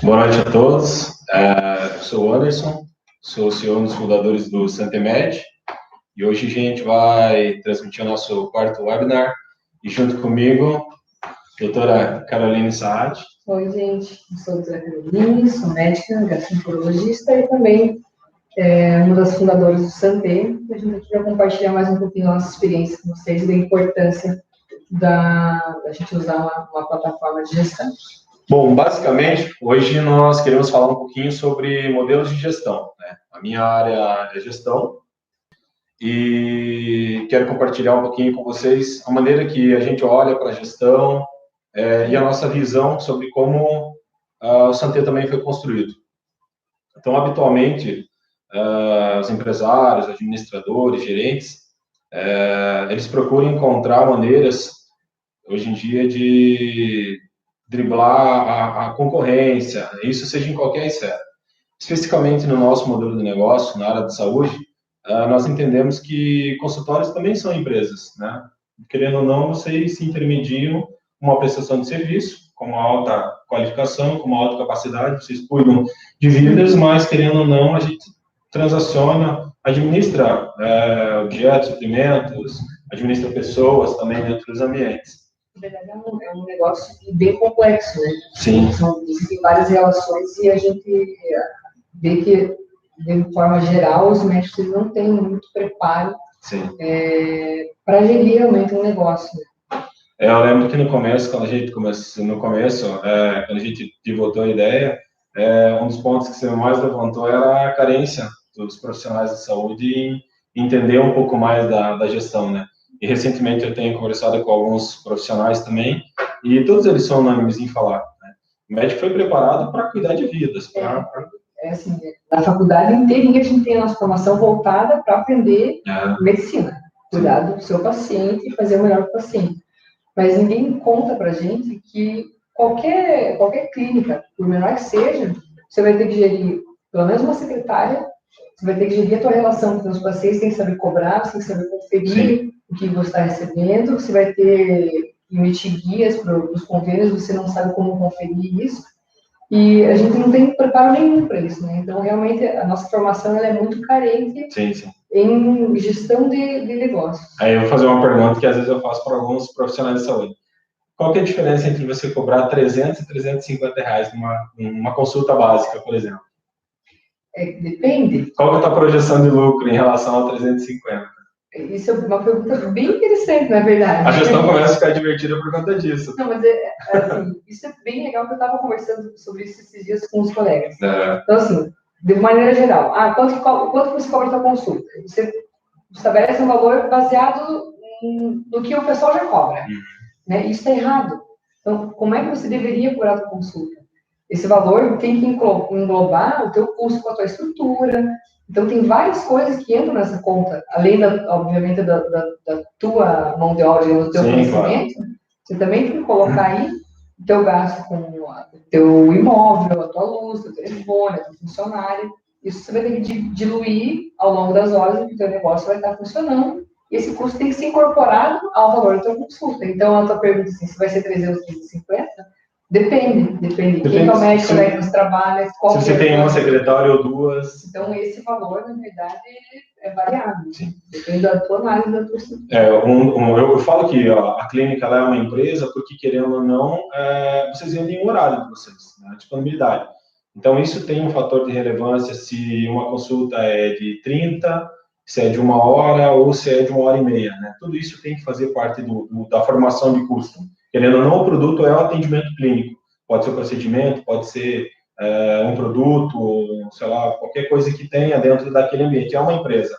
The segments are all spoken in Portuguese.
Boa noite a todos. Eu sou o Anderson, sou o CEO dos fundadores do Santemed e hoje a gente vai transmitir o nosso quarto webinar e junto comigo, doutora Caroline Saad. Oi, gente. Eu sou a doutora Caroline, sou médica, gastroenterologista e também uma das fundadoras do Santé. A gente aqui vai compartilhar mais um pouquinho da nossa experiência com vocês e da importância da gente usar uma plataforma de gestão. Bom, basicamente, hoje nós queremos falar um pouquinho sobre modelos de gestão, né? A minha área é gestão e quero compartilhar um pouquinho com vocês a maneira que a gente olha para a gestão e a nossa visão sobre como o Santé também foi construído. Então, habitualmente, os empresários, administradores, gerentes, eles procuram encontrar maneiras, hoje em dia, de driblar a concorrência, isso seja em qualquer esfera. Especificamente no nosso modelo de negócio, na área de saúde, nós entendemos que consultórios também são empresas, né? Querendo ou não, vocês se intermediam uma prestação de serviço, com uma alta qualificação, com uma alta capacidade, vocês cuidam de vidas, mas querendo ou não, a gente transaciona, administra objetos, suprimentos, administra pessoas também dentro dos ambientes. Na verdade, é um negócio bem complexo, né? Sim. Existem várias relações e a gente vê que, de forma geral, os médicos não têm muito preparo para gerir realmente um negócio. Né? Eu lembro que no começo, quando a gente pivotou a ideia, um dos pontos que você mais levantou era a carência dos profissionais de saúde em entender um pouco mais da gestão, né? E recentemente eu tenho conversado com alguns profissionais também, e todos eles são unânimes em falar, né? O médico foi preparado para cuidar de vidas. Assim, na faculdade inteirinha a gente tem a nossa formação voltada para aprender medicina, cuidar do seu paciente e fazer o melhor para o paciente. Mas ninguém conta para a gente que qualquer clínica, por menor que seja, você vai ter que gerir, pelo menos uma secretária, você vai ter que gerir a tua relação com os pacientes, tem que saber cobrar, você tem que saber conferir o que você está recebendo, você vai ter que emitir guias para os convênios, você não sabe como conferir isso, e a gente não tem preparo nenhum para isso, né? Então, realmente, a nossa formação ela é muito carente em gestão de negócios. Aí eu vou fazer uma pergunta que às vezes eu faço para alguns profissionais de saúde. Qual que é a diferença entre você cobrar 300 e 350 reais numa consulta básica, por exemplo? Depende. Qual que é a tua projeção de lucro em relação a 350? Isso é uma pergunta bem interessante, na verdade. A gestão começa a ficar divertida por conta disso. Não, mas assim, isso é bem legal, que eu estava conversando sobre isso esses dias com os colegas. Então, assim, de maneira geral, quanto você cobra a sua consulta? Você estabelece um valor baseado no que o pessoal já cobra. Né? Isso está errado. Então, como é que você deveria cobrar a sua consulta? Esse valor tem que englobar o teu custo com a tua estrutura. Então, tem várias coisas que entram nessa conta, além, obviamente, da tua mão de obra, do teu conhecimento. Claro. Você também tem que colocar aí o teu gasto com o teu imóvel, a tua luz, o teu telefone, o teu funcionário. Isso você vai ter que diluir ao longo das horas que o teu negócio vai estar funcionando. E esse custo tem que ser incorporado ao valor da tua consulta. Então, a tua pergunta assim, se vai ser 300, 350? Depende. Quem é o médico, como é que você trabalha, qual se você tem uma secretária ou duas. Então, esse valor, na verdade, é variável. Depende da tua análise, da tua estrutura. Eu falo que a clínica ela é uma empresa porque, querendo ou não, vocês vendem o horário de vocês, né, a disponibilidade. Então, isso tem um fator de relevância se uma consulta é de 30, se é de 1 hora ou se é de 1h30, né? Tudo isso tem que fazer parte da formação de custo. Querendo ou não, o produto é o atendimento clínico. Pode ser um procedimento, pode ser um produto, sei lá, qualquer coisa que tenha dentro daquele ambiente. É uma empresa.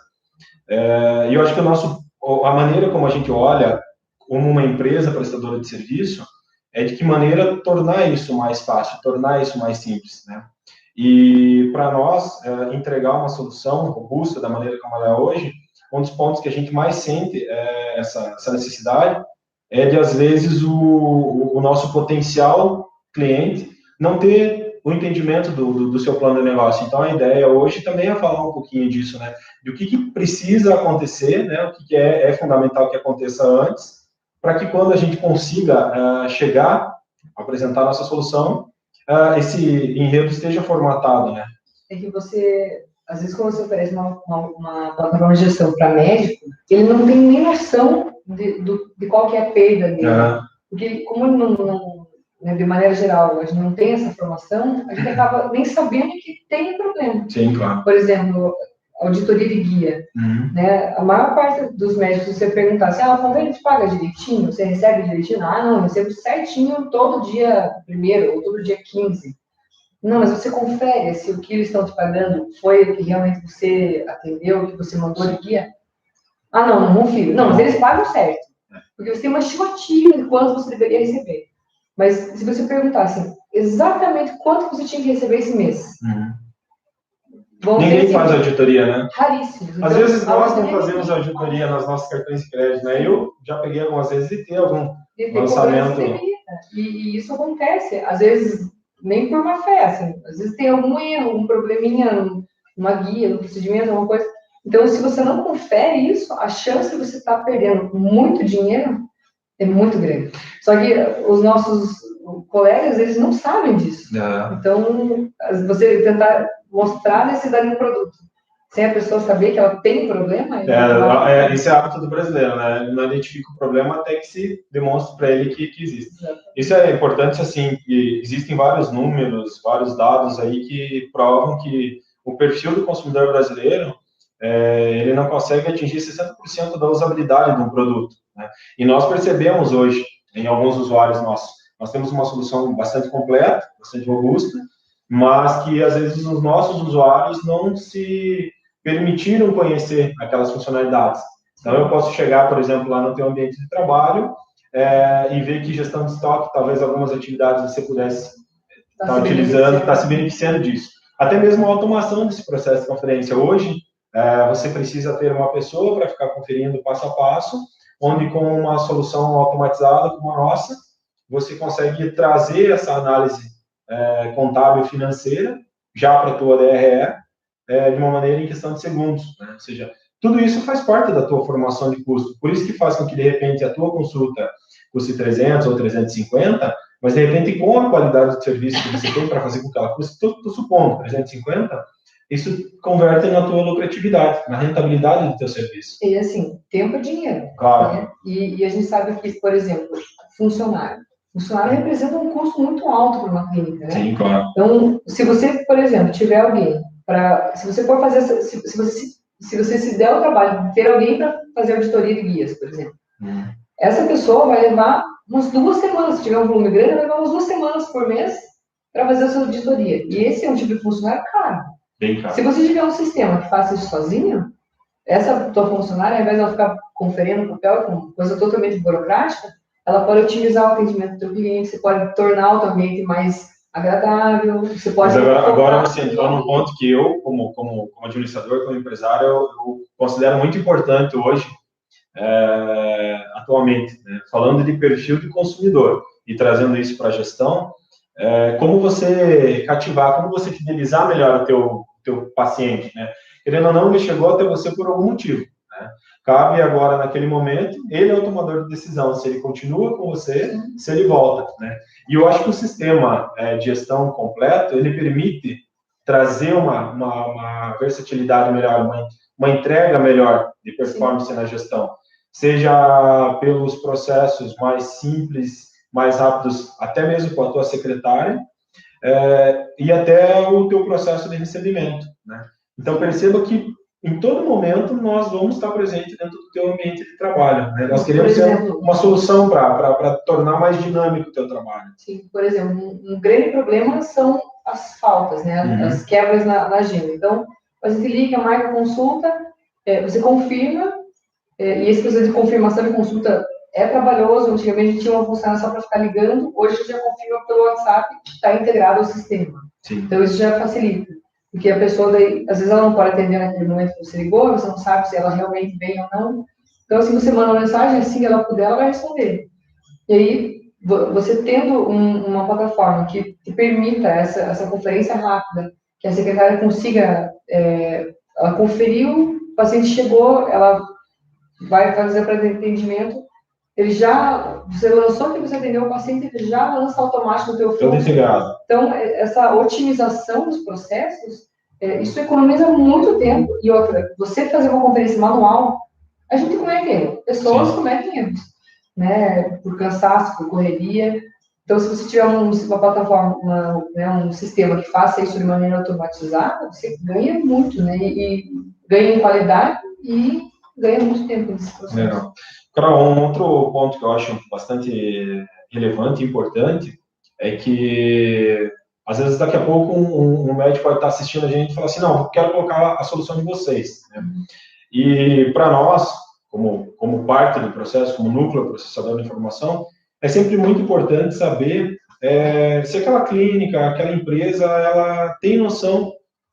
E eu acho que a maneira como a gente olha como uma empresa prestadora de serviço é de que maneira tornar isso mais fácil, tornar isso mais simples, né? E para nós, entregar uma solução robusta da maneira como ela é hoje, um dos pontos que a gente mais sente essa necessidade é de, às vezes, o nosso potencial cliente não ter o entendimento do seu plano de negócio. Então, a ideia hoje também é falar um pouquinho disso, né? De o que precisa acontecer, né? O que é fundamental que aconteça antes, para que quando a gente consiga chegar apresentar a nossa solução, esse enredo esteja formatado, né? É que você, às vezes, quando você oferece uma plataforma de gestão para médico, ele não tem nem noção de qual que é a perda dele. Porque, como não, né, de maneira geral, a gente não tem essa formação, a gente acaba nem sabendo que tem problema. Sim, claro. Por exemplo, auditoria de guia. Né? A maior parte dos médicos, se você perguntar assim, quando ele te paga direitinho, você recebe direitinho? Não, eu recebo certinho todo dia 1º ou todo dia 15. Não, mas você confere se o que eles estão te pagando foi o que realmente você atendeu, o que você mandou de guia? Não confio. Não, mas eles pagam certo. Porque você tem uma estimativa de quanto você deveria receber. Mas se você perguntar assim, exatamente quanto você tinha que receber esse mês? Ninguém faz auditoria, né? Raríssimos. Às vezes nós não fazemos auditoria nos nossos cartões de crédito, né? Eu já peguei algumas vezes de ter algum lançamento. E isso acontece, às vezes, nem por má fé, assim, às vezes tem algum erro, um probleminha numa guia, no procedimento, alguma coisa. Então, se você não confere isso, a chance de você estar perdendo muito dinheiro é muito grande. Só que os nossos colegas, eles não sabem disso. Então, você tentar mostrar a necessidade do produto, sem a pessoa saber que ela tem um problema... Isso é hábito do brasileiro, né? Não identifica o problema até que se demonstre para ele que existe. Isso é importante, assim, que existem vários números, vários dados aí que provam que o perfil do consumidor brasileiro, ele não consegue atingir 60% da usabilidade de um produto, né? E nós percebemos hoje, em alguns usuários nossos, nós temos uma solução bastante completa, bastante robusta, mas que às vezes os nossos usuários não se permitiram conhecer aquelas funcionalidades. Então eu posso chegar, por exemplo, lá no teu ambiente de trabalho e ver que gestão de estoque, talvez algumas atividades você pudesse estar utilizando, estar se beneficiando disso. Até mesmo a automação desse processo de conferência. Hoje, você precisa ter uma pessoa para ficar conferindo passo a passo, onde com uma solução automatizada como a nossa, você consegue trazer essa análise contábil financeira já para a tua DRE de uma maneira em questão de segundos, né? Ou seja, tudo isso faz parte da tua formação de custo. Por isso que faz com que, de repente, a tua consulta custe 300 ou 350, mas, de repente, com a qualidade de serviço que você tem para fazer com que ela custe, estou supondo, 350, isso converte na tua lucratividade, na rentabilidade do teu serviço. E, assim, tempo é dinheiro. Claro. Né? E a gente sabe que, por exemplo, funcionário representa um custo muito alto para uma clínica, né? Sim, claro. Então, se você, por exemplo, tiver alguém se você for fazer, se você se der o trabalho de ter alguém para fazer auditoria de guias, por exemplo, essa pessoa vai levar umas 2 semanas, se tiver um volume grande, vai levar umas 2 semanas por mês para fazer a sua auditoria. E esse é um tipo de funcionário caro. Bem caro. Se você tiver um sistema que faça isso sozinho, essa tua funcionária, ao invés de ela ficar conferindo papel com coisa totalmente burocrática, ela pode otimizar o atendimento do teu cliente, você pode tornar o teu ambiente mais agradável, você pode... Mas agora você entrou num ponto que eu, como administrador, como empresário, eu considero muito importante hoje, atualmente, né? Falando de perfil de consumidor e trazendo isso para a gestão, como você cativar, como você fidelizar melhor o teu paciente, né? Querendo ou não, ele chegou até você por algum motivo, né? Cabe agora, naquele momento, ele é o tomador de decisão, se ele continua com você, se ele volta, né? E eu acho que o sistema de gestão completo, ele permite trazer uma versatilidade melhor, uma entrega melhor de performance na gestão, seja pelos processos mais simples, mais rápidos, até mesmo com a tua secretária, e até o teu processo de recebimento, né? Então, perceba que em todo momento nós vamos estar presentes dentro do teu ambiente de trabalho, né? Nós queremos ser uma solução para tornar mais dinâmico o teu trabalho. Sim, por exemplo, um grande problema são as faltas, né? As quebras na agenda. Então, a gente liga, marca a consulta, você confirma, e esse processo de confirmação de consulta é trabalhoso. Antigamente a gente tinha uma função só para ficar ligando, hoje a gente já confirma pelo WhatsApp que está integrado ao sistema. Sim. Então, isso já facilita. Porque a pessoa, daí, às vezes, ela não pode atender naquele momento que você ligou, você não sabe se ela realmente vem ou não. Então, se você manda uma mensagem, assim que ela puder, ela vai responder. E aí, você tendo uma plataforma que permita essa conferência rápida, que a secretária consiga, ela conferiu, o paciente chegou, ela vai fazer para atendimento, você lançou que você atendeu o paciente, ele já lança automático no teu fluxo. Tudo integrado. Então, essa otimização dos processos, isso economiza muito tempo. E outra, você fazer uma conferência manual, a gente comete erros. Pessoas cometem erros, né? Por cansaço, por correria. Então, se você tiver uma plataforma, um sistema que faça isso de maneira automatizada, você ganha muito, né? E ganha em qualidade e ganha muito tempo nesse processo. Legal. Carol, um outro ponto que eu acho bastante relevante e importante é que, às vezes, daqui a pouco, um médico pode estar assistindo a gente e falar assim, não, eu quero colocar a solução de vocês. Né? E, para nós, como parte do processo, como núcleo processador de informação, é sempre muito importante saber se aquela clínica, aquela empresa, ela tem noção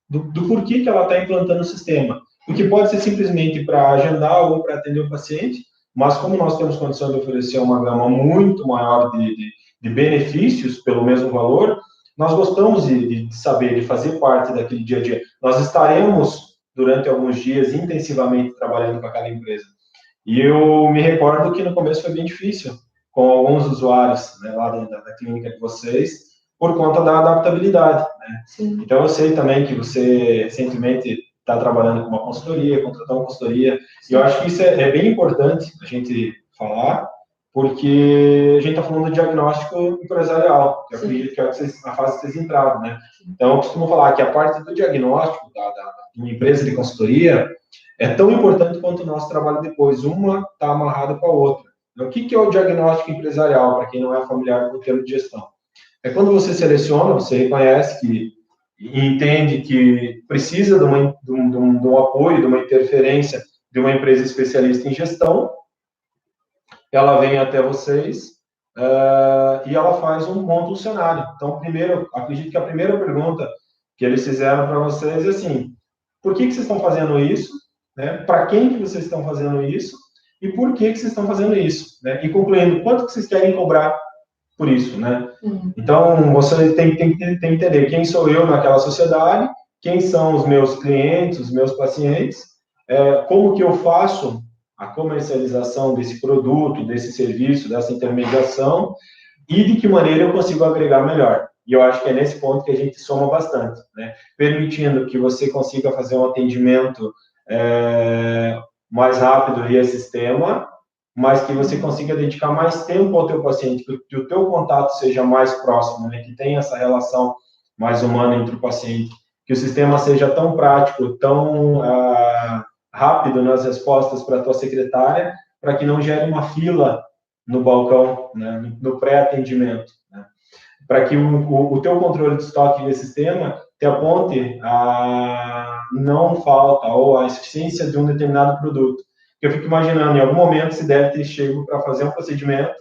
do porquê que ela está implantando o sistema. Porque pode ser simplesmente para agendar ou para atender o paciente, mas como nós temos condição de oferecer uma gama muito maior de benefícios pelo mesmo valor, nós gostamos de saber, de fazer parte daquele dia a dia. Nós estaremos, durante alguns dias, intensivamente trabalhando com aquela empresa. E eu me recordo que no começo foi bem difícil, com alguns usuários, né, lá da clínica de vocês, por conta da adaptabilidade. Né? Então, eu sei também que você recentemente está trabalhando com uma consultoria, contratar uma consultoria, e eu acho que isso é bem importante a gente falar, porque a gente está falando de diagnóstico empresarial, que eu acredito que é a fase que vocês entraram, né? Então, eu costumo falar que a parte do diagnóstico de uma empresa de consultoria é tão importante quanto o nosso trabalho depois. Uma está amarrada com a outra. Então, o que é o diagnóstico empresarial, para quem não é familiar com o termo de gestão? É quando você seleciona, você reconhece que e entende que precisa de um apoio, de uma interferência de uma empresa especialista em gestão, ela vem até vocês e ela monta um cenário. Então, primeiro, acredito que a primeira pergunta que eles fizeram para vocês é assim, por que vocês estão fazendo isso? Né? Para quem que vocês estão fazendo isso? E por que vocês estão fazendo isso? Né? E concluindo, quanto que vocês querem cobrar por isso, né? Então, você tem que entender quem sou eu naquela sociedade, quem são os meus clientes, os meus pacientes, como que eu faço a comercialização desse produto, desse serviço, dessa intermediação, e de que maneira eu consigo agregar melhor. E eu acho que é nesse ponto que a gente soma bastante, né? Permitindo que você consiga fazer um atendimento mais rápido via sistema, mas que você consiga dedicar mais tempo ao teu paciente, que o teu contato seja mais próximo, né? Que tenha essa relação mais humana entre o paciente, que o sistema seja tão prático, tão rápido nas respostas para a tua secretária, para que não gere uma fila no balcão, né? No pré-atendimento, né? Para que o teu controle de estoque desse sistema te aponte a não falta ou a insuficiência de um determinado produto. Eu fico imaginando, em algum momento, se deve ter chego para fazer um procedimento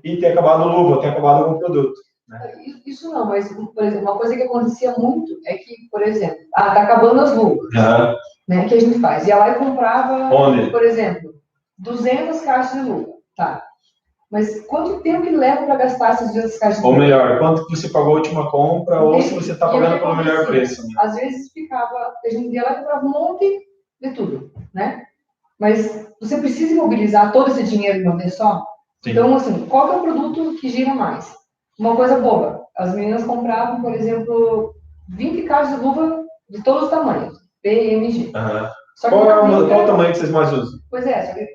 e ter acabado luva, ter acabado algum produto. Né? Isso não, mas, por exemplo, uma coisa que acontecia muito é que, por exemplo, tá acabando as luvas, né, que a gente faz. Ia lá e comprava, por exemplo, 200 caixas de luva, tá? Mas quanto tempo que leva para gastar essas 200 caixas de luva? Ou melhor, quanto que você pagou a última compra, ou se você está pagando pelo melhor preço. Né? Às vezes ficava, a gente ia lá e comprava um monte de tudo, né? Mas você precisa imobilizar todo esse dinheiro de uma vez só? Sim. Então, assim, qual é o produto que gira mais? Uma coisa boba. As meninas compravam, por exemplo, 20 caixas de luva de todos os tamanhos. PMG. Só que qual o tamanho que vocês mais usam? Pois é, só que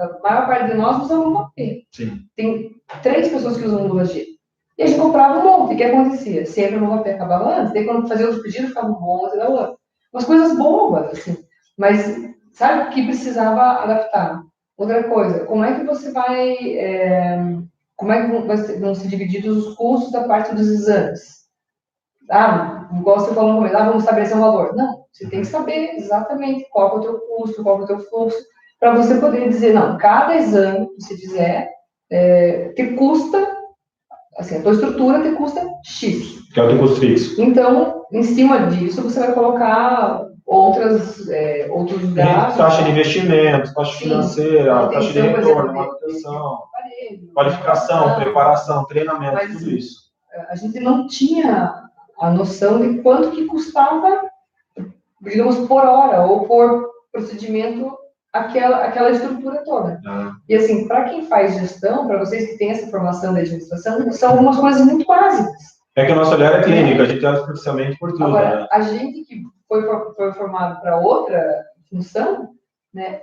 a maior parte de nós usa luva P. Sim. Tem 3 pessoas que usam luva G. E a gente comprava um monte. O que acontecia? Sempre a luva P acabava antes. Daí, quando fazia os pedidos, ficava bom antes da outra. Umas coisas bobas, assim. Mas sabe o que precisava adaptar? Outra coisa, como é que você vai... como é que vão ser divididos os custos da parte dos exames? Igual você falou no começo, vamos estabelecer um valor. Não, você tem que saber exatamente qual é o teu custo, qual é o teu fluxo, para você poder dizer, não, cada exame que você fizer te custa, assim, a tua estrutura te custa X. Que é o teu custo fixo. Então, em cima disso, você vai colocar outros gastos. Taxa de investimento, taxa financeira, taxa de retorno, manutenção, qualificação, preparação, treinamento, mas, tudo isso. A gente não tinha a noção de quanto que custava, digamos, por hora ou por procedimento aquela estrutura toda. E assim, para quem faz gestão, para vocês que têm essa formação de administração, são algumas coisas muito básicas. É que o nosso olhar é clínico, a gente olha superficialmente por tudo. Agora, né? a gente que foi formado para outra função, né,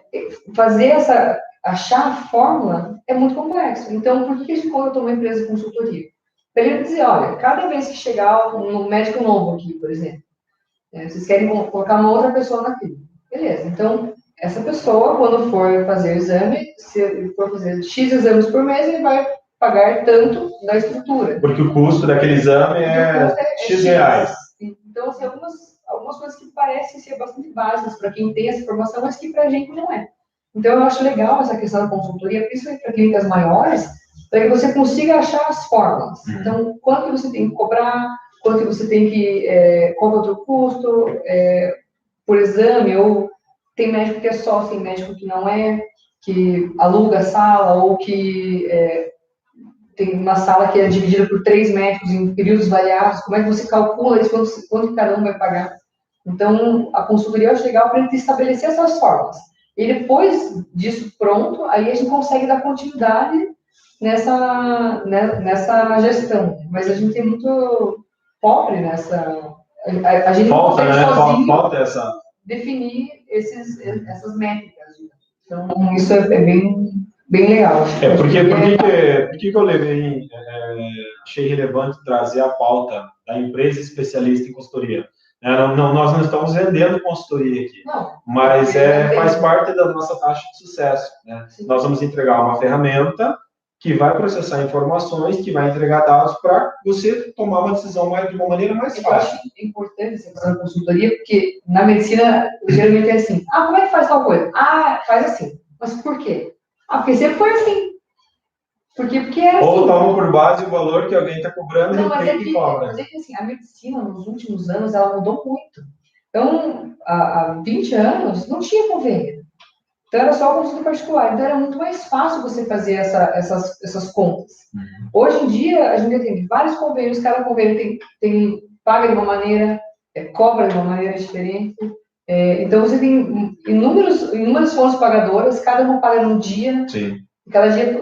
achar a fórmula é muito complexo. Então, por que a gente contratou uma empresa de consultoria? Para ele dizer, olha, cada vez que chegar um médico novo aqui, por exemplo, vocês querem colocar uma outra pessoa na clínica. Beleza, então, essa pessoa, quando for fazer o exame, se ele for fazer X exames por mês, ele vai pagar tanto da estrutura. Porque o custo daquele exame é X reais. Então, assim, algumas coisas que parecem ser bastante básicas para quem tem essa formação, mas que para a gente não é. Então, eu acho legal essa questão da consultoria, principalmente para clínicas maiores, para que você consiga achar as fórmulas. Então, quanto que você tem que cobrar, quanto que você tem que... qual é o outro custo por exame, ou tem médico que é sócio, tem médico que não é, que aluga a sala, ou que tem uma sala que é dividida por 3 médicos em períodos variados. Como é que você calcula isso, quanto cada um vai pagar? Então, a consultoria eu acho legal para ele estabelecer essas formas. E depois disso pronto, aí a gente consegue dar continuidade nessa gestão. Mas a gente é muito pobre nessa... A gente não consegue sozinho definir essas métricas. Então, isso é bem legal. Por que eu levei, achei relevante trazer a pauta da empresa especialista em consultoria? Nós não estamos vendendo consultoria aqui, mas faz parte da nossa taxa de sucesso. Né? Nós vamos entregar uma ferramenta que vai processar informações, que vai entregar dados para você tomar uma decisão de uma maneira mais fácil. Eu acho importante essa questão da consultoria, porque na medicina, geralmente é assim, como é que faz tal coisa? Faz assim. Mas por quê? Porque sempre foi assim. Porque era assim. Ou toma por base o valor que alguém está cobrando e tem que cobra. Mas é que assim, a medicina, nos últimos anos, ela mudou muito. Então, há 20 anos, não tinha convênio. Então, era só consulta particular. Então, era muito mais fácil você fazer essas contas. Hoje em dia, a gente tem vários convênios, cada convênio paga de uma maneira, cobra de uma maneira diferente. Então, você tem inúmeras fontes pagadoras, cada uma paga num dia. Sim. Cada dia,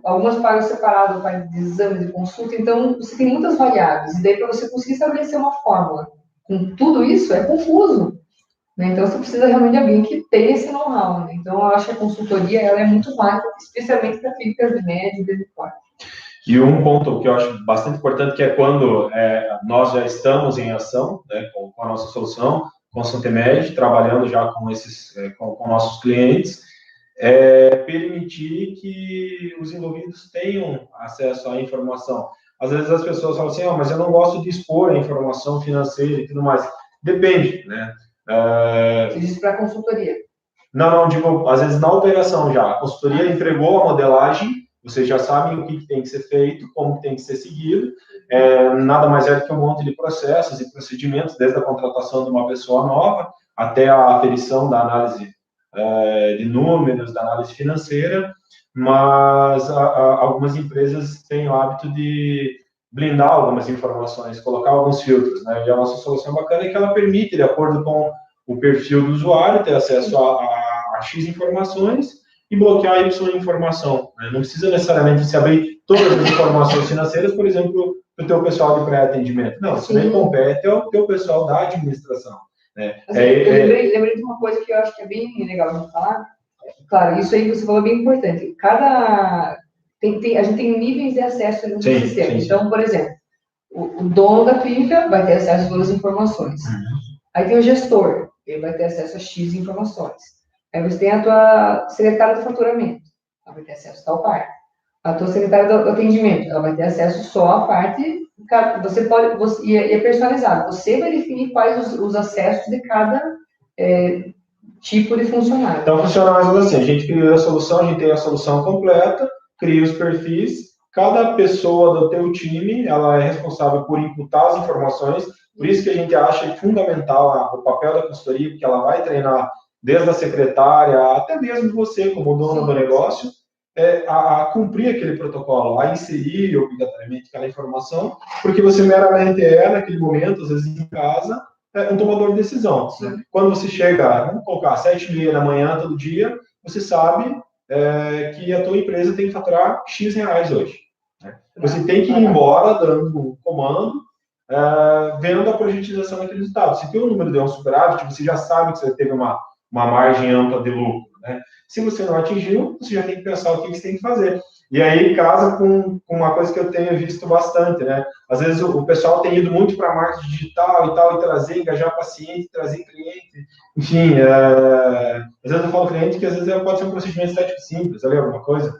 algumas pagam separado, de exame, de consulta. Então, você tem muitas variáveis. E daí, para você conseguir estabelecer uma fórmula com tudo isso, é confuso. Né? Então, você precisa realmente de alguém que tenha esse know-how. Né? Então, eu acho que a consultoria ela é muito válida, especialmente para clínicas de médio e de porte. E um ponto que eu acho bastante importante, que é quando nós já estamos em ação, né, com a nossa solução, com a Santemed, trabalhando já com nossos clientes, permitir que os envolvidos tenham acesso à informação. Às vezes as pessoas falam assim, mas eu não gosto de expor a informação financeira e tudo mais. Depende, né? Você diz para a consultoria? Não, digo, às vezes na operação já. A consultoria entregou a modelagem, vocês já sabem o que tem que ser feito, como tem que ser seguido. Nada mais é do que um monte de processos e procedimentos, desde a contratação de uma pessoa nova até a aferição da análise de números, da análise financeira, mas algumas empresas têm o hábito de blindar algumas informações, colocar alguns filtros, né? E a nossa solução bacana é que ela permite, de acordo com o perfil do usuário, ter acesso a X informações e bloquear a Y informação. Né? Não precisa necessariamente se abrir todas as informações financeiras, por exemplo, para o teu pessoal de pré-atendimento. Não, isso nem compete ao teu pessoal da administração. Né? Eu lembrei de uma coisa que eu acho que é bem legal de falar. Claro, isso aí você falou bem importante. A gente tem níveis de acesso no sistema. Então, por exemplo, o dono da clínica vai ter acesso a todas as informações. Aí tem o gestor, ele vai ter acesso a X informações. Aí você tem a tua secretária do faturamento, ela vai ter acesso a tal parte. A tua secretária do atendimento, ela vai ter acesso só à parte. Você pode, e é personalizado. Você vai definir quais os acessos de cada tipo de funcionário. Então, funciona mais ou menos assim. A gente cria a solução, a gente tem a solução completa, cria os perfis. Cada pessoa do teu time, ela é responsável por imputar as informações. Por isso que a gente acha fundamental o papel da consultoria, porque ela vai treinar desde a secretária até mesmo você, como dono do negócio, a cumprir aquele protocolo, a inserir obrigatoriamente aquela informação, porque você meramente naquele momento, às vezes em casa, um tomador de decisão. Né? Quando você chega, vamos colocar, 7h30 da manhã, todo dia, você sabe que a tua empresa tem que faturar X reais hoje. Né? Você tem que ir embora dando um comando, vendo a projetização daquele resultado. Se teu número deu um superávit, você já sabe que você teve uma margem ampla de lucro. Né? Se você não atingiu, você já tem que pensar o que você tem que fazer. E aí casa com uma coisa que eu tenho visto bastante, né? Às vezes o pessoal tem ido muito para marketing digital e tal, e trazer, engajar paciente, trazer cliente, enfim, às vezes eu falo cliente que às vezes pode ser um procedimento estético simples, ali alguma coisa,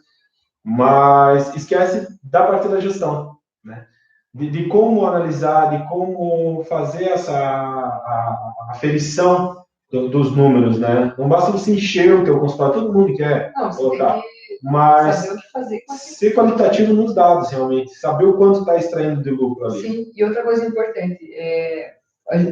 mas esquece da parte da gestão, né? De como analisar, de como fazer essa aferição dos números, né? Não basta você encher o teu consultório, todo mundo quer colocar, mas saber o que fazer com ser qualitativo nos dados, realmente, saber o quanto está extraindo de lucro ali. Sim, e outra coisa importante,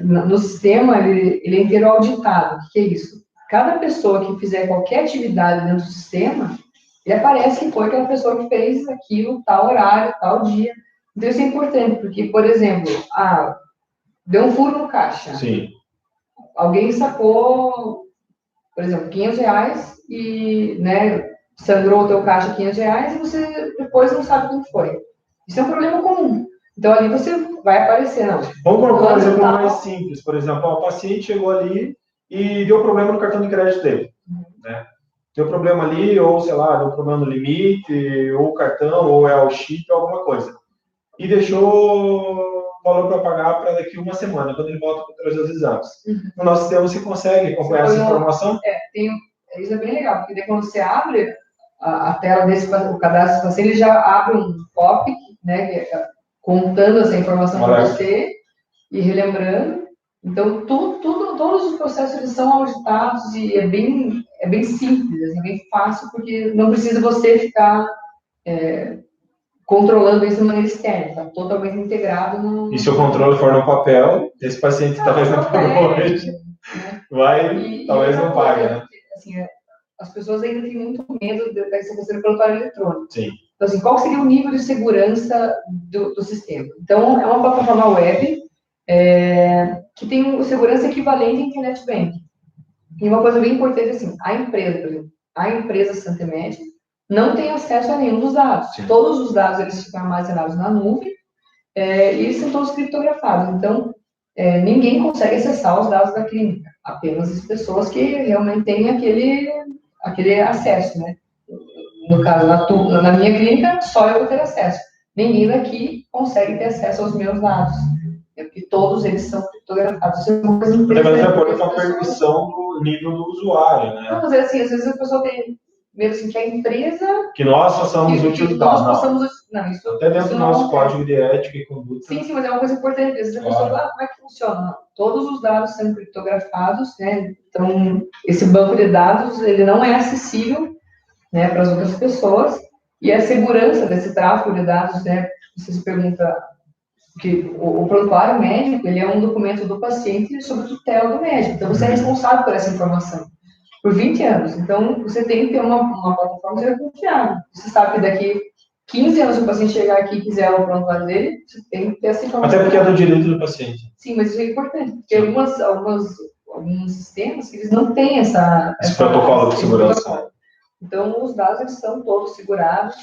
no sistema, ele é inteiro auditado. O que é isso? Cada pessoa que fizer qualquer atividade dentro do sistema, ele aparece que foi aquela pessoa que fez aquilo, tal horário, tal dia. Então, isso é importante, porque, por exemplo, deu um furo no caixa. Sim. Alguém sacou, por exemplo, R$500 e, né, sangrou o teu caixa R$500 e você depois não sabe como foi. Isso é um problema comum. Então, ali você vai aparecer, não. Vamos colocar um exemplo mais simples. Por exemplo, o paciente chegou ali e deu problema no cartão de crédito dele. Né? Deu problema ali, ou, sei lá, deu problema no limite, ou o cartão, ou é o chip, alguma coisa. E deixou valor para pagar para daqui uma semana, quando ele volta para trazer os exames. No nosso sistema, você consegue acompanhar essa informação? Isso é bem legal, porque daí quando você abre a tela o cadastro do paciente, ele já abre um pop, né, contando essa informação para você e relembrando. Então, todos os processos eles são auditados e é bem simples, é bem fácil, porque não precisa você ficar controlando isso de maneira externa, está totalmente integrado no... E se o controle for no papel, esse paciente talvez não pague hoje, né? Talvez não pague, né? Assim, as pessoas ainda têm muito medo dessa questão do prontuário eletrônico. Sim. Então, assim, qual seria o nível de segurança do sistema? Então, é uma plataforma web que tem segurança equivalente à Internet Banking. E uma coisa bem importante, assim, a empresa Santemed não tem acesso a nenhum dos dados. Sim. Todos os dados eles ficam armazenados na nuvem e eles são todos criptografados. Então, ninguém consegue acessar os dados da clínica. Apenas as pessoas que realmente têm aquele acesso, né? No caso, na minha clínica, só eu vou ter acesso. Ninguém daqui consegue ter acesso aos meus dados. Porque todos eles são criptografados. Isso é uma coisa interessante. Mas depois com a permissão do nível do usuário, né? Não, mas assim, às vezes a pessoa tem medo assim, que a empresa... Que nós façamos útil dados. Não, isso, até dentro do nosso código de ética e conduta. Sim, mas é uma coisa importante. Às vezes a pessoa fala, como é que funciona? Não, todos os dados são criptografados, né? Então, esse banco de dados, ele não é acessível, né, para as outras pessoas. E a segurança desse tráfego de dados, né? Você se pergunta... que o prontuário médico, ele é um documento do paciente sob tutela do médico. Então, você é responsável por essa informação por 20 anos. Então, você tem que ter uma plataforma que seja confiável. Você sabe que daqui 15 anos, se o paciente chegar aqui e quiser o prontuário dele, você tem que ter essa informação. Até porque é do direito do paciente. Sim, mas isso é importante. Porque alguns sistemas, eles não têm esse protocolo de segurança. Então, os dados, eles são todos segurados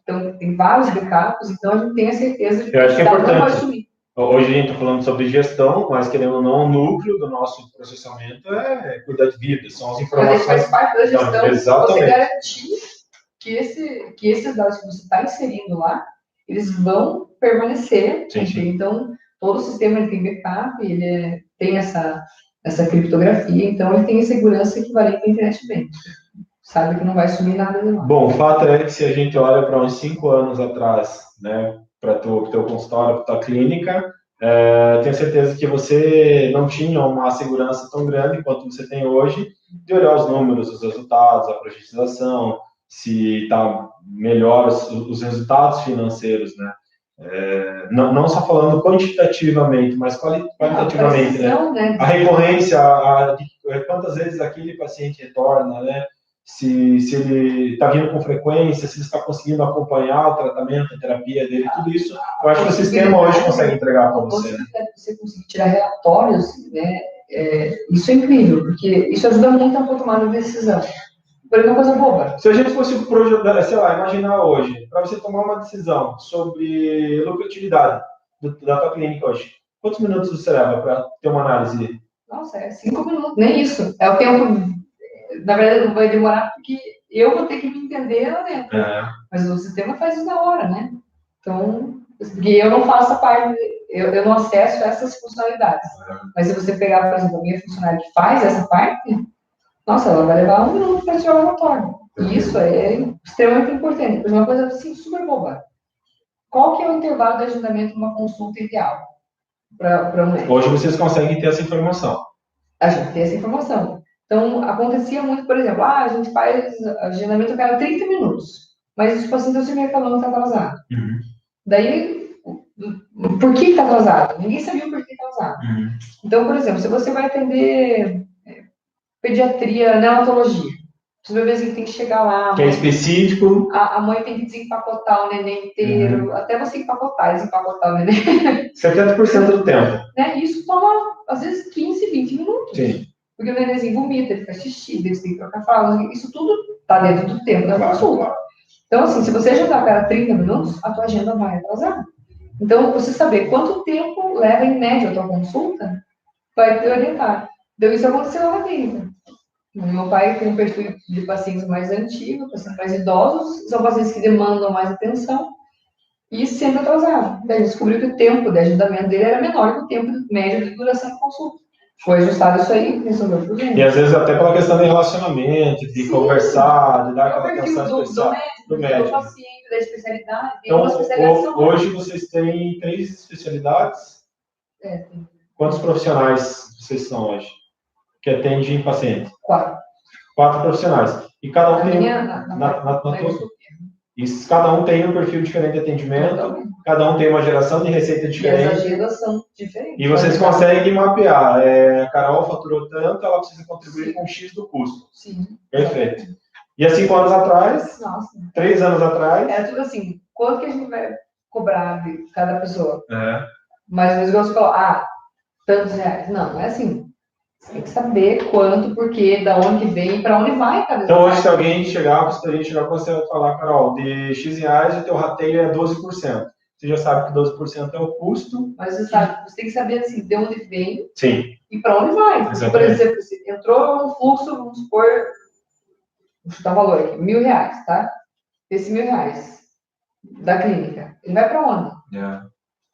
então, tem vários backups, então a gente tem a certeza de que eu acho que é importante. Não pode sumir. Hoje a gente está falando sobre gestão, mas querendo ou não, o núcleo do nosso processamento é cuidar de vida, são as informações. Mas faz parte da gestão, exatamente. Você garantir que esses dados que você está inserindo lá, eles vão permanecer. Sim. Então, todo o sistema ele tem backup, ele tem essa criptografia, então ele tem segurança equivalente à internet banking. Sabe que não vai sumir nada de lá. Bom, o fato é que se a gente olha para uns 5 anos atrás, né, para o teu consultório, para a tua clínica, tenho certeza que você não tinha uma segurança tão grande quanto você tem hoje de olhar os números, os resultados, a projetização, se está melhor os resultados financeiros, né? Não só falando quantitativamente, mas qualitativamente, né? A recorrência, quantas vezes aquele paciente retorna, né? Se ele está vindo com frequência, se ele está conseguindo acompanhar o tratamento, a terapia dele, tudo isso, eu acho que o sistema hoje consegue entregar para você. Né? Você conseguir tirar relatórios, né? Isso é incrível, porque isso ajuda muito a tomar uma decisão. por exemplo, uma coisa boba. Se a gente fosse, sei lá, imaginar hoje, para você tomar uma decisão sobre lucratividade da tua clínica hoje, quantos minutos você leva para ter uma análise? Nossa, é 5 minutos, nem isso. É o tempo, na verdade, não vai demorar porque eu vou ter que me entender lá dentro. Mas o sistema faz isso na hora, né? Então, porque eu não faço a parte, eu não acesso essas funcionalidades. Mas se você pegar, por exemplo, a minha funcionária que faz essa parte, nossa, ela vai levar 1 minuto para tirar o relatório. E isso é extremamente importante. Por exemplo, uma coisa assim, super boba. Qual que é o intervalo de agendamento de uma consulta ideal para um médico? Hoje vocês conseguem ter essa informação. A gente tem essa informação. Então, acontecia muito, por exemplo, a gente faz agendamento a cada 30 minutos, mas os pacientes estão sempre reclamando que está atrasado. Daí, por que está atrasado? Ninguém sabia o porquê está atrasado. Então, por exemplo, se você vai atender pediatria, neonatologia, os bebês tem que chegar lá. Que é específico. A mãe tem que desempacotar o neném inteiro, até você empacotar, desempacotar o neném. 70% do tempo. Né? Isso toma, às vezes, 15, 20 minutos. Sim. Porque o nenenzinho vomita, ele faz xixi, ele tem que trocar fralda, isso tudo está dentro do tempo da consulta. Claro. Então, assim, se você agendar a cada 30 minutos, a tua agenda vai atrasar. Então, você saber quanto tempo leva em média a tua consulta, vai te orientar. Então, isso aconteceu na clínica. Meu pai tem um perfil de pacientes mais antigos, pacientes mais idosos, são pacientes que demandam mais atenção e sempre atrasados. Daí ele descobriu que o tempo de agendamento dele era menor que o tempo médio de duração da consulta. Foi ajustado isso aí e resolveu o problema. E às vezes até pela questão de relacionamento, de conversar, de dar aquela atenção especial do médico. Do paciente, da especialidade. Então, hoje vocês têm 3 especialidades? Tem. Quantos profissionais vocês são hoje? Que atendem paciente? 4. 4 profissionais. E cada um tem... cada um tem um perfil diferente de atendimento, cada um tem uma geração de receita diferente. E as agendas são diferentes. E vocês conseguem mapear. A Carol faturou tanto, ela precisa contribuir com X do custo. Sim. Perfeito. E há 5 anos atrás, 3 anos atrás... Era tudo assim, quanto que a gente vai cobrar de cada pessoa? Mas o negócio falou, tantos reais. Não é assim. Você tem que saber quanto, porquê, da onde vem, para onde vai cada Então, hoje, se alguém chegar, com você vai falar, Carol, de X reais, o teu rateio é 12%. Você já sabe que 12% é o custo. Mas você tem que saber assim, de onde vem. Sim. E para onde vai. Exatamente. Por exemplo, se entrou um fluxo, vamos supor, vou chutar o valor aqui, R$1.000, tá? Esse R$1.000 da clínica, ele vai para onde?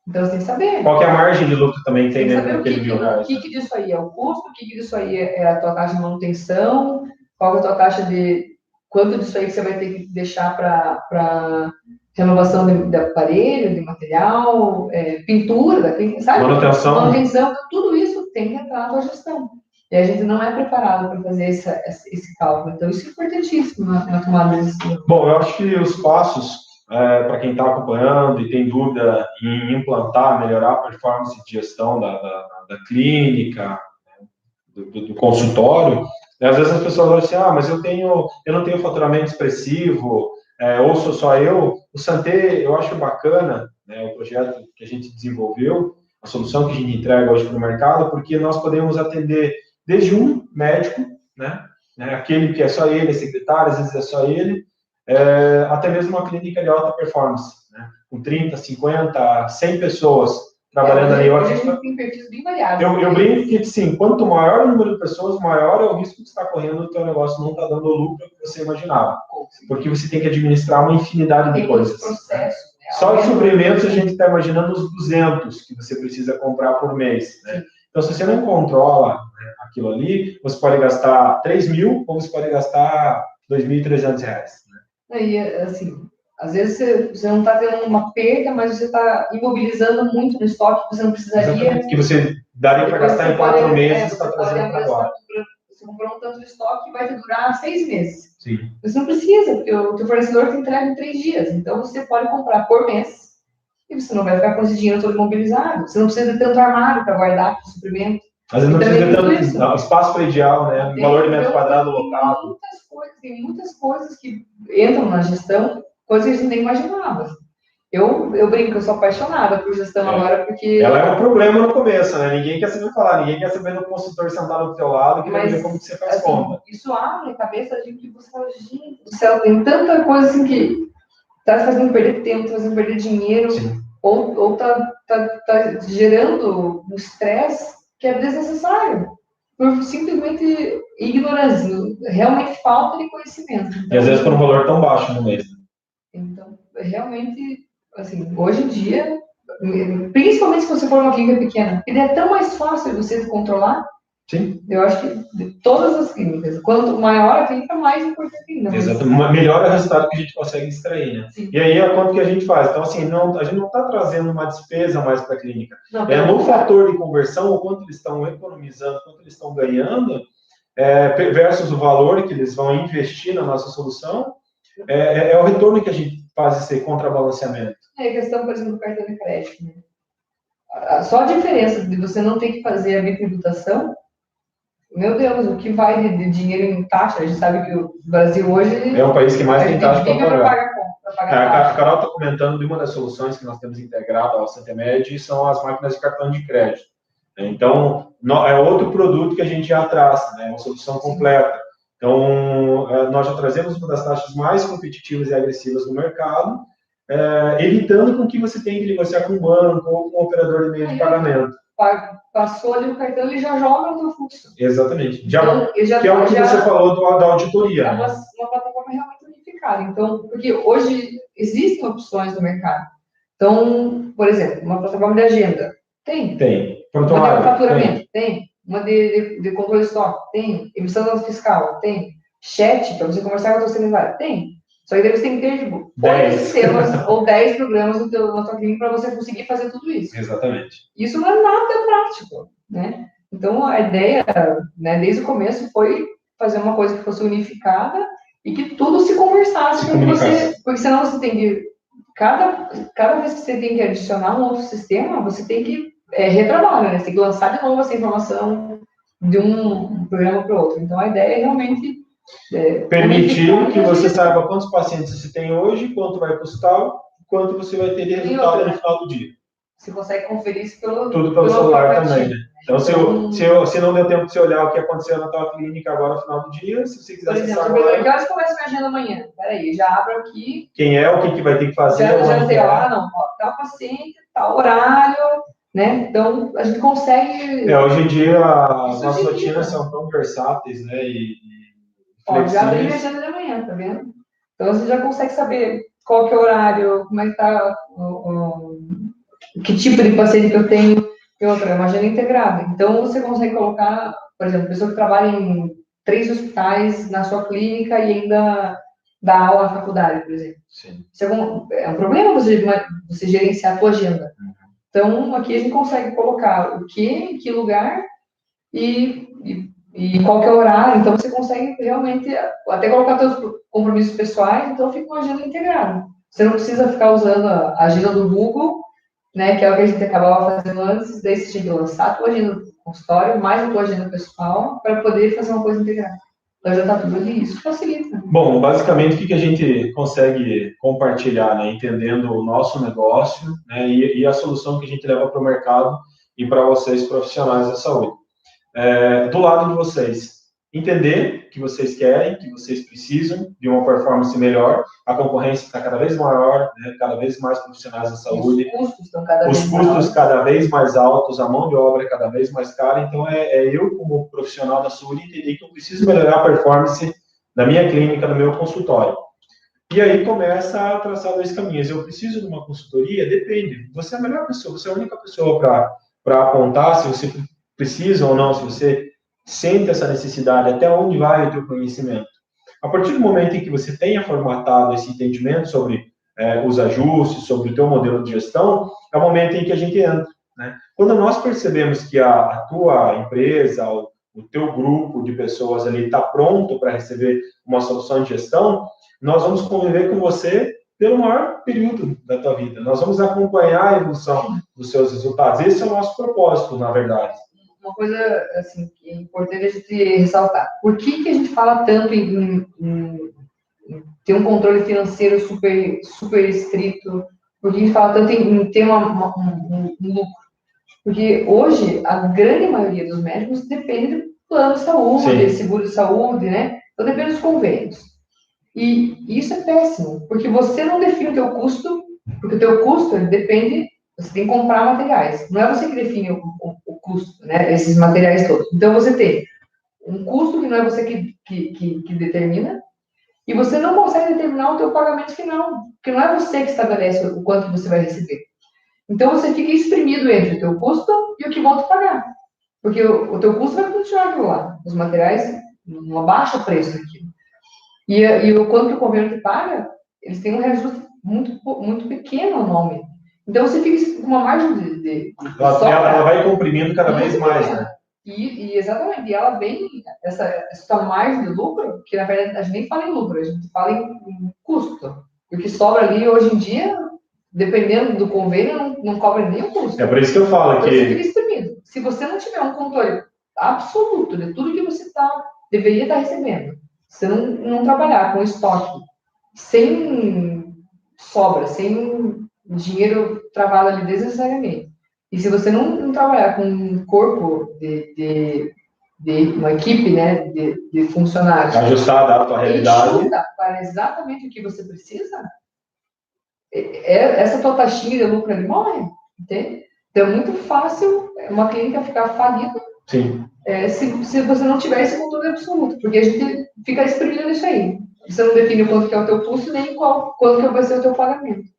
Então você tem que saber. Qual que é a margem de lucro também tem dentro daquele R$1.000? O que disso aí é o custo, o que disso aí é a tua taxa de manutenção, qual é a tua taxa de... Quanto disso aí que você vai ter que deixar para renovação de aparelho, de material, pintura da clínica, sabe? Manutenção, tudo isso tem que entrar na tua gestão. E a gente não é preparado para fazer esse cálculo. Então isso é importantíssimo na tomada de decisão. Bom, eu acho que os passos... para quem está acompanhando e tem dúvida em implantar, melhorar a performance de gestão da clínica, do consultório, às vezes as pessoas vão dizer, mas eu não tenho faturamento expressivo, ou sou só eu. O Santé, eu acho bacana, o projeto que a gente desenvolveu, a solução que a gente entrega hoje para o mercado, porque nós podemos atender desde um médico, aquele que é só ele, secretário, às vezes é só ele, até mesmo uma clínica de alta performance, com 30, 50, 100 pessoas trabalhando ali. A gente tem perfis bem variados. Eu brinco que, sim, quanto maior o número de pessoas, maior é o risco que está correndo do teu negócio não está dando o lucro que você imaginava. Porque você tem que administrar uma infinidade de coisas. Só de suprimentos a gente está imaginando os 200 que você precisa comprar por mês. Então, se você não controla aquilo ali, você pode gastar 3.000 ou você pode gastar R$2.300. E, assim, às vezes você não está tendo uma perda, mas você está imobilizando muito no estoque que você não precisaria. Exatamente. Que você daria para gastar em 4 meses, você está trazendo para agora. Você comprou um tanto de estoque que vai te durar 6 meses. Sim. Você não precisa, porque o teu fornecedor te entrega em 3 dias. Então, você pode comprar por mês e você não vai ficar com esse dinheiro todo imobilizado. Você não precisa de tanto armário para guardar o suprimento. Às vezes não precisa de tanto espaço predial, valor de metro quadrado local. Tem muitas coisas que entram na gestão, coisas que a gente nem imaginava. Eu brinco, eu sou apaixonada por gestão agora, porque... Ela é um problema no começo, né? Ninguém quer saber falar, ninguém quer saber do consultor sentado do teu lado, que vai ver como que você faz conta. Isso abre a cabeça de que você fala, gente do céu, tem tanta coisa assim que tá fazendo perder tempo, tá fazendo perder dinheiro, ou tá gerando um estresse que é desnecessário, por simplesmente ignorância, realmente falta de conhecimento. Então, e às vezes por um valor tão baixo no mês. Então, realmente, assim, hoje em dia, principalmente se você for uma clínica pequena, ele é tão mais fácil você controlar. Sim. Eu acho que de todas as clínicas, quanto maior a clínica, mais importante ainda. Exato, melhor é o resultado que a gente consegue extrair, né? Sim. E aí é quanto que a gente faz. Então, assim, a gente não está trazendo uma despesa mais para a clínica. No fator de conversão, o quanto eles estão economizando, quanto eles estão ganhando, versus o valor que eles vão investir na nossa solução, é o retorno que a gente faz esse contrabalanceamento. É a questão, por exemplo, do cartão de crédito, né? Só a diferença de você não ter que fazer a bitributação, meu Deus, o que vai de dinheiro em taxa? A gente sabe que o Brasil hoje... é um país que mais tem taxa para pagar. A Carol está comentando de uma das soluções que nós temos integrado ao Santemed, são as máquinas de cartão de crédito. Então, é outro produto que a gente já traz, né? Uma solução completa. Então, nós já trazemos uma das taxas mais competitivas e agressivas do mercado, evitando com que você tenha que negociar com o banco ou com o operador de meio de pagamento. Passou ali o cartão, ele já joga no fluxo. Exatamente. Então, que é o que você falou da auditoria. É uma plataforma realmente unificada. Então, porque hoje existem opções no mercado. Então, por exemplo, uma plataforma de agenda. Tem. Uma de faturamento. Tem. Uma de controle de estoque. Tem. Emissão de nota fiscal. Tem. Chat, para você conversar com a tua secretária. Tem. Só que daí você tem que ter, tipo, 8 sistemas ou 10 programas na tua clínica para você conseguir fazer tudo isso. Exatamente. Isso não é nada prático, né? Então, a ideia, né, desde o começo, foi fazer uma coisa que fosse unificada e que tudo se conversasse. Porque senão você tem que... Cada vez que você tem que adicionar um outro sistema, você tem que retrabalhar, né? Você tem que lançar de novo essa informação de um programa para o outro. Então, a ideia é realmente... permitir que você saiba quantos pacientes você tem hoje, quanto vai custar, quanto você vai ter de resultado no final do dia. Você consegue conferir isso tudo pelo celular também, né? Então, se não deu tempo de você olhar o que aconteceu na tua clínica agora no final do dia, se você quiser acessar agora... Que horas começa minha agenda amanhã? Peraí, já abro aqui... Quem é, o que vai ter que fazer... Já sei, tal paciente, tal horário, né? Então, a gente consegue... hoje em dia, as nossas rotinas são tão versáteis, né? Já abri minha agenda de amanhã, tá vendo? Então, você já consegue saber qual que é o horário, como é que tá... que tipo de paciente que eu tenho, e outra, é uma agenda integrada. Então, você consegue colocar, por exemplo, pessoa que trabalha em 3 hospitais na sua clínica e ainda dá aula na faculdade, por exemplo. Sim. Isso é um problema você gerenciar a tua agenda. Então, aqui a gente consegue colocar o que, em que lugar e qual que é o horário. Então, você consegue realmente até colocar seus compromissos pessoais, então fica uma agenda integrada. Você não precisa ficar usando a agenda do Google, né, que é o que a gente acabava fazendo antes, daí você tinha que lançar a tua agenda do consultório, mais a tua agenda pessoal, para poder fazer uma coisa integrada. Então já está tudo ali, isso facilita. Bom, basicamente o que a gente consegue compartilhar, né, entendendo o nosso negócio, né, e a solução que a gente leva para o mercado e para vocês profissionais da saúde. Do lado de vocês, entender o que vocês querem, que vocês precisam de uma performance melhor, a concorrência está cada vez maior, né, cada vez mais profissionais da saúde, os custos estão cada vez mais altos, a mão de obra é cada vez mais cara, então eu, como profissional da saúde, entender que eu preciso melhorar a performance da minha clínica, do meu consultório. E aí começa a traçar 2 caminhos. Eu preciso de uma consultoria? Depende. Você é a melhor pessoa, você é a única pessoa para apontar se você precisa ou não, se você sente essa necessidade, até onde vai o teu conhecimento. A partir do momento em que você tenha formatado esse entendimento sobre os ajustes, sobre o teu modelo de gestão, é o momento em que a gente entra, né? Quando nós percebemos que a tua empresa, o teu grupo de pessoas ali está pronto para receber uma solução de gestão, nós vamos conviver com você pelo maior período da tua vida. Nós vamos acompanhar a evolução dos seus resultados. Esse é o nosso propósito, na verdade. Uma coisa assim, que é importante a gente ressaltar. Por que a gente fala tanto em ter um controle financeiro super, super estrito, Por que a gente fala tanto em ter um lucro? Porque hoje, a grande maioria dos médicos depende do plano de saúde, seguro de saúde, né? Então, depende dos convênios. E isso é péssimo, porque você não define o teu custo, porque o teu custo ele depende, você tem que comprar materiais. Não é você que define o custo, né? Esses materiais todos. Então, você tem um custo que não é você que determina, e você não consegue determinar o teu pagamento final, porque não é você que estabelece o quanto você vai receber. Então, você fica exprimido entre o teu custo e o que vão te pagar. Porque o teu custo vai continuar aquilo lá. Os materiais não abaixa o preço daquilo. E o quanto que o governo te paga, eles têm um reajuste muito pequeno anualmente. Então, você fica com uma margem de ela vai comprimindo cada vez mais, né? E exatamente, e ela vem, essa margem de lucro, que na verdade a gente nem fala em lucro, a gente fala em custo. E o que sobra ali hoje em dia, dependendo do convênio, não cobra nem o custo. É por isso que eu falo então, que... Você fica exprimido. Se você não tiver um controle absoluto de tudo que você deveria estar recebendo, se não trabalhar com estoque, sem sobra, sem dinheiro travado ali desnecessariamente, e se você não trabalhar com um corpo de uma equipe, né, de funcionários ajustada à tua realidade, para exatamente o que você precisa, essa tua taxinha de lucro ali morre, entende? Então é muito fácil uma clínica ficar falida se você não tiver esse controle absoluto, porque a gente fica exprimindo nisso aí. Você não define quanto que é o teu custo, nem quanto que vai ser o teu pagamento.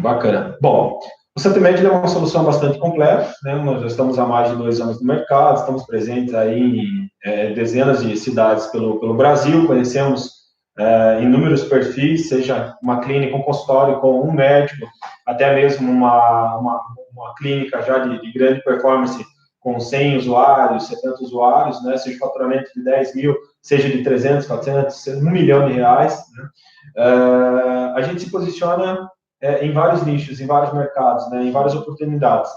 Bacana. Bom, o CenterMed é uma solução bastante completa, né? Nós já estamos há mais de 2 anos no mercado, estamos presentes aí em dezenas de cidades pelo Brasil, conhecemos inúmeros perfis, seja uma clínica, um consultório com um médico, até mesmo uma clínica já de grande performance com 100 usuários, 70 usuários, né? Seja faturamento de 10 mil, seja de 300, 400, 1 milhão de reais. Né? A gente se posiciona em vários nichos, em vários mercados, né, em várias oportunidades.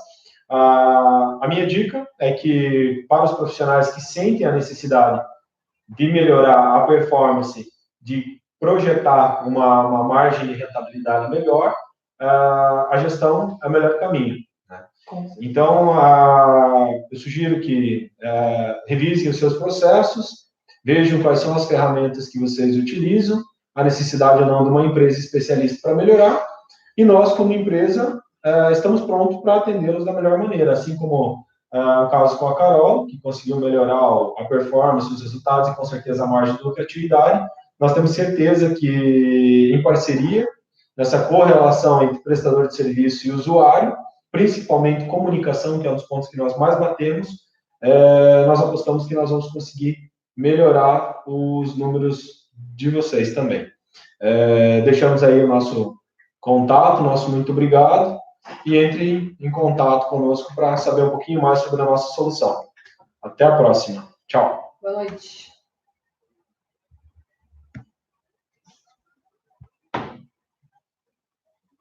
A minha dica é que, para os profissionais que sentem a necessidade de melhorar a performance, de projetar uma margem de rentabilidade melhor, a gestão é o melhor caminho. Né? Então, eu sugiro que revisem os seus processos, vejam quais são as ferramentas que vocês utilizam, a necessidade ou não de uma empresa especialista para melhorar, e nós, como empresa, estamos prontos para atendê-los da melhor maneira, assim como o caso com a Carol, que conseguiu melhorar a performance, os resultados e, com certeza, a margem de lucratividade. Nós temos certeza que, em parceria, nessa correlação entre prestador de serviço e usuário, principalmente comunicação, que é um dos pontos que nós mais batemos, nós apostamos que nós vamos conseguir melhorar os números de vocês também. Deixamos aí o nosso contato, nosso muito obrigado, e entre em contato conosco para saber um pouquinho mais sobre a nossa solução. Até a próxima. Tchau. Boa noite.